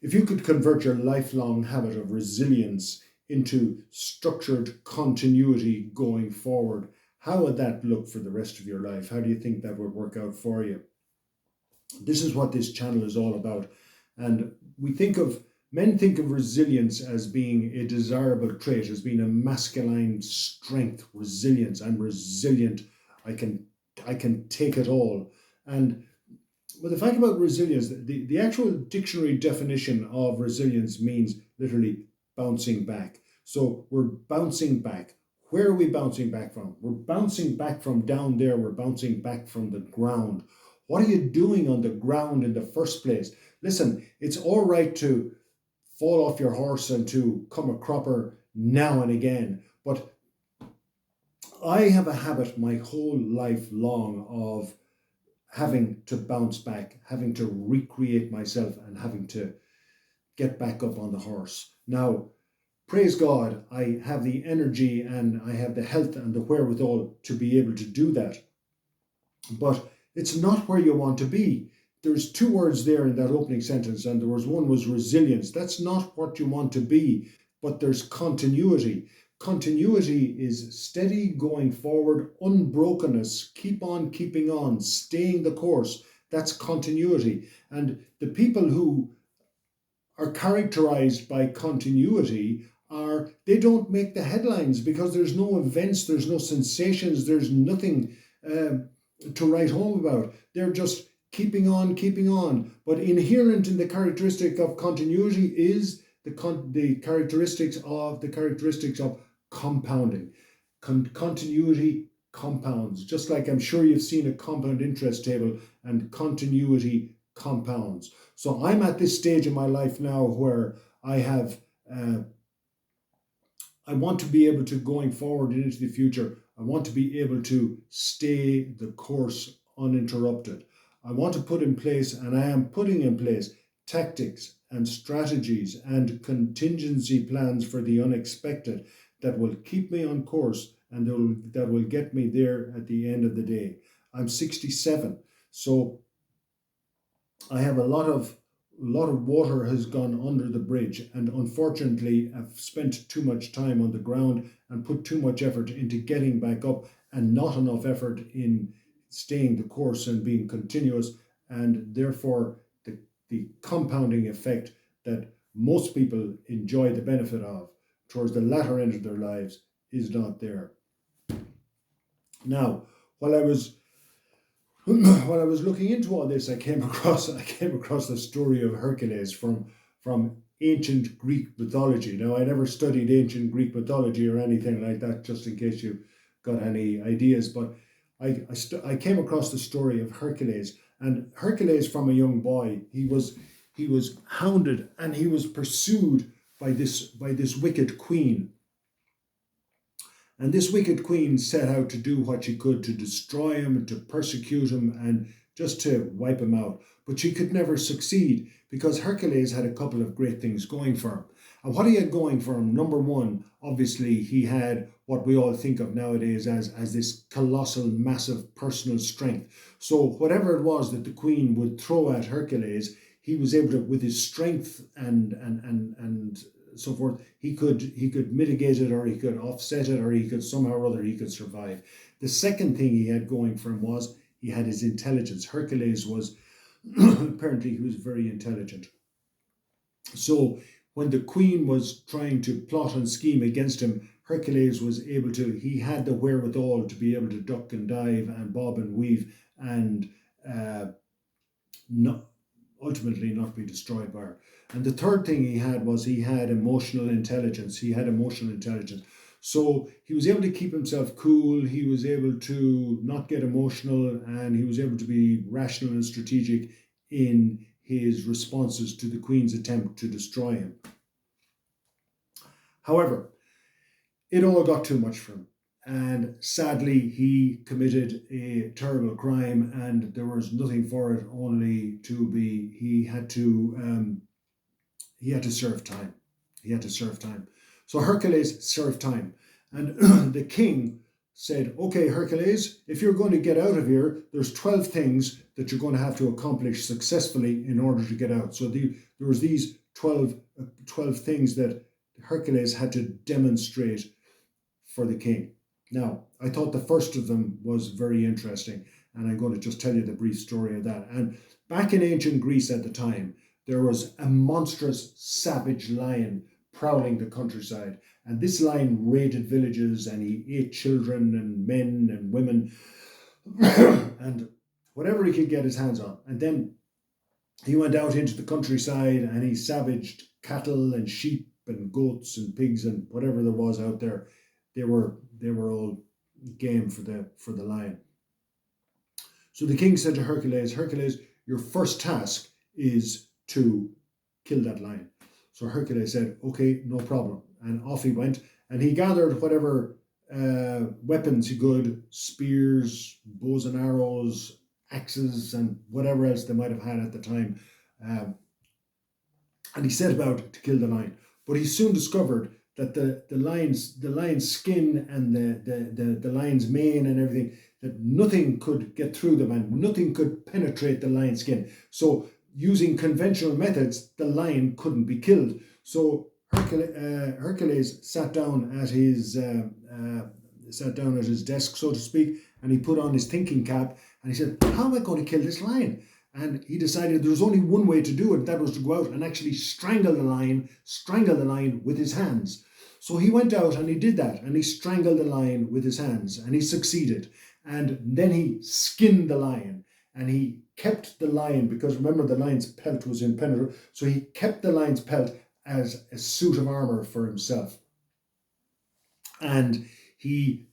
If you could convert your lifelong habit of resilience into structured continuity going forward, how would that look for the rest of your life? How do you think that would work out for you? This is what this channel is all about. And men think of resilience as being a desirable trait, as being a masculine strength, resilience. I'm resilient. I can take it all. And but the fact about resilience, the actual dictionary definition of resilience means literally bouncing back. So we're bouncing back. Where are we bouncing back from? We're bouncing back from down there. We're bouncing back from the ground. What are you doing on the ground in the first place? Listen, it's all right to fall off your horse and to come a cropper now and again, but I have a habit my whole life long of having to bounce back, having to recreate myself, and having to get back up on the horse. Now, praise God, I have the energy and I have the health and the wherewithal to be able to do that. But it's not where you want to be. There's two words there in that opening sentence, and one was resilience. That's not what you want to be, but there's continuity. Continuity is steady going forward, unbrokenness, keep on keeping on, staying the course. That's continuity. And the people who are characterized by continuity they don't make the headlines because there's no events, there's no sensations, there's nothing to write home about. They're just keeping on, keeping on. But inherent in the characteristic of continuity is the characteristics of compounding. Continuity compounds, just like I'm sure you've seen a compound interest table, and continuity compounds. So I'm at this stage in my life now where I want to be able to, going forward into the future, I want to be able to stay the course uninterrupted. I want to put in place, and I am putting in place, tactics and strategies and contingency plans for the unexpected that will keep me on course and that will get me there at the end of the day. I'm 67, so I have a lot of water has gone under the bridge, and unfortunately I've spent too much time on the ground and put too much effort into getting back up and not enough effort in staying the course and being continuous, and therefore the compounding effect that most people enjoy the benefit of towards the latter end of their lives is not there. Now, while I was looking into all this, I came across the story of Hercules from ancient Greek mythology. Now, I never studied ancient Greek mythology or anything like that, just in case you got any ideas. But I came across the story of Hercules, and Hercules, from a young boy, he was hounded and he was pursued by this wicked queen. And this wicked queen set out to do what she could to destroy him and to persecute him and just to wipe him out. But she could never succeed because Hercules had a couple of great things going for him. And what he had going for him, number one, obviously he had what we all think of nowadays as this colossal, massive personal strength. So whatever it was that the queen would throw at Hercules, he was able to, with his strength and so forth, he could mitigate it, or he could offset it, or he could somehow or other he could survive. The second thing he had going for him was he had his intelligence. Hercules was apparently he was very intelligent. So when the queen was trying to plot and scheme against him, Hercules was able to, he had the wherewithal to be able to duck and dive and bob and weave and ultimately not be destroyed by her. And the third thing he had was he had emotional intelligence. So he was able to keep himself cool, he was able to not get emotional, and he was able to be rational and strategic in his responses to the queen's attempt to destroy him. However, it all got too much for him. And sadly, he committed a terrible crime, and there was nothing for it only to be he had to serve time. So Hercules served time, and the king said, okay, Hercules, if you're going to get out of here, there's 12 things that you're going to have to accomplish successfully in order to get out. So there was these 12 things that Hercules had to demonstrate for the king. Now, I thought the first of them was very interesting, and I'm going to just tell you the brief story of that. And back in ancient Greece at the time, there was a monstrous savage lion prowling the countryside. And this lion raided villages, and he ate children and men and women and whatever he could get his hands on. And then he went out into the countryside and he savaged cattle and sheep and goats and pigs and whatever there was out there. They were all game for the lion. So the king said to Hercules, Hercules, your first task is to kill that lion. So Hercules said, okay, no problem. And off he went. And he gathered whatever weapons he could, spears, bows and arrows, axes, and whatever else they might have had at the time. And he set about to kill the lion. But he soon discovered that the lion's skin and the lion's mane and everything, that nothing could get through them and nothing could penetrate the lion's skin. So using conventional methods, the lion couldn't be killed. So Hercules sat down at his desk, so to speak, and he put on his thinking cap and he said, how am I going to kill this lion? And he decided there was only one way to do it, that was to go out and actually strangle the lion with his hands. So he went out and he did that, and he strangled the lion with his hands, and he succeeded. And then he skinned the lion, and he kept the lion, because remember the lion's pelt was impenetrable, so he kept the lion's pelt as a suit of armor for himself. And he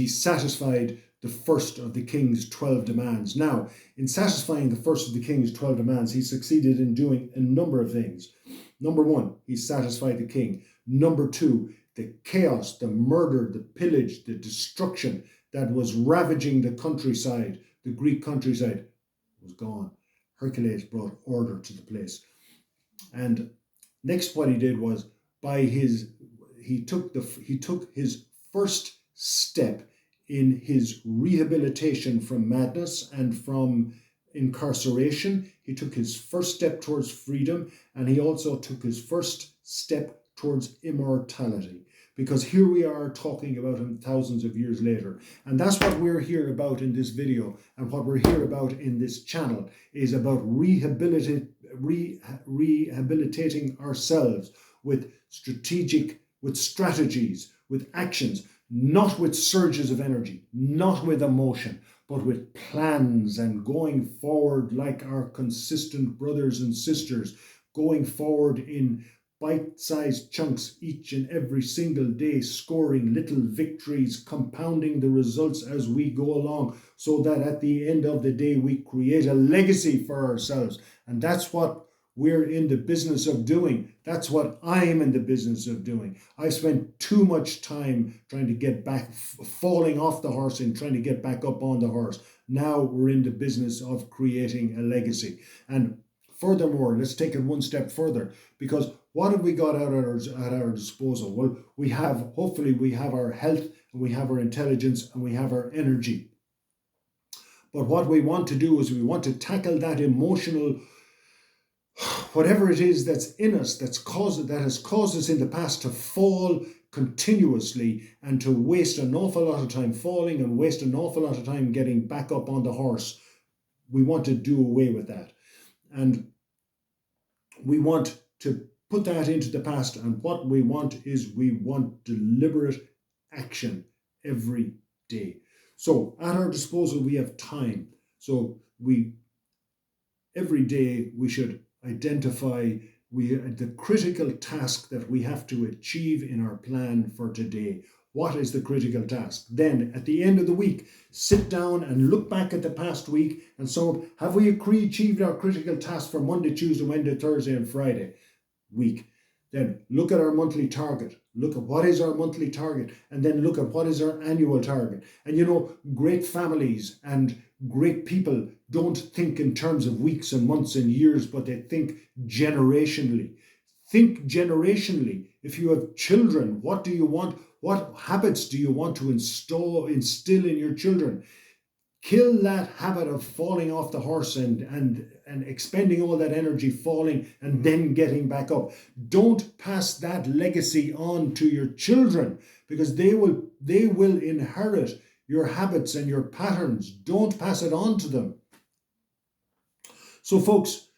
satisfied the first of the king's 12 demands. Now, in satisfying the first of the king's 12 demands, he succeeded in doing a number of things. Number one, he satisfied the king. Number two, the chaos, the murder, the pillage, the destruction that was ravaging the countryside, the Greek countryside, was gone. Hercules brought order to the place. And next, what he did was, he took his first step in his rehabilitation from madness and from incarceration. He took his first step towards freedom, and he also took his first step towards immortality. Because here we are talking about him thousands of years later. And that's what we're here about in this video, and what we're here about in this channel is about rehabilitating ourselves with strategies, with actions, not with surges of energy, not with emotion, but with plans, and going forward like our consistent brothers and sisters, going forward in bite-sized chunks each and every single day, scoring little victories, compounding the results as we go along, so that at the end of the day we create a legacy for ourselves. And that's what we're in the business of doing. That's what I'm in the business of doing. I've spent too much time trying to get back, falling off the horse and trying to get back up on the horse. Now we're in the business of creating a legacy. And furthermore, let's take it one step further, because what have we got at our disposal? Well, hopefully we have our health, and we have our intelligence, and we have our energy. But what we want to do is we want to tackle that emotional, whatever it is that's in us, that has caused us in the past to fall continuously and to waste an awful lot of time falling and waste an awful lot of time getting back up on the horse. We want to do away with that. And we want to put that into the past. And what we want deliberate action every day. So at our disposal, we have time. So every day we should identify the critical task that we have to achieve in our plan for today. What is the critical task? Then at the end of the week, sit down and look back at the past week. And so have we achieved our critical task for Monday, Tuesday, Wednesday, Thursday, and Friday week? Then look at our monthly target. Look at what is our monthly target, and then look at what is our annual target. And great families and great people don't think in terms of weeks and months and years, but they think generationally. Think generationally. If you have children, what do you want? What habits do you want to instill in your children? Kill that habit of falling off the horse and expending all that energy falling and then getting back up. Don't pass that legacy on to your children, because they will inherit your habits and your patterns. Don't pass it on to them. So folks,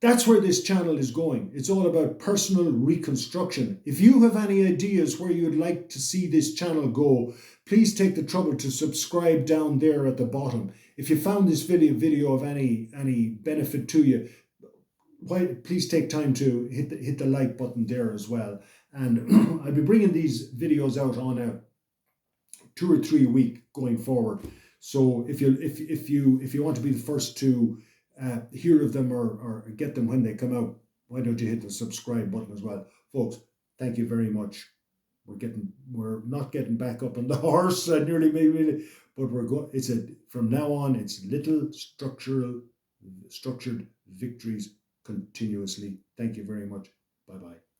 that's where this channel is going. It's all about personal reconstruction. If you have any ideas where you'd like to see this channel go, please take the trouble to subscribe down there at the bottom. If you found this video of any benefit to you, please take time to hit the like button there as well. And I'll be bringing these videos out on a 2 or 3 week going forward. So if you want to be the first to hear of them or get them when they come out, why don't you hit the subscribe button as well, folks? Thank you very much. We're not getting back up on the horse, nearly maybe, but from now on it's little structured victories continuously. Thank you very much. Bye bye.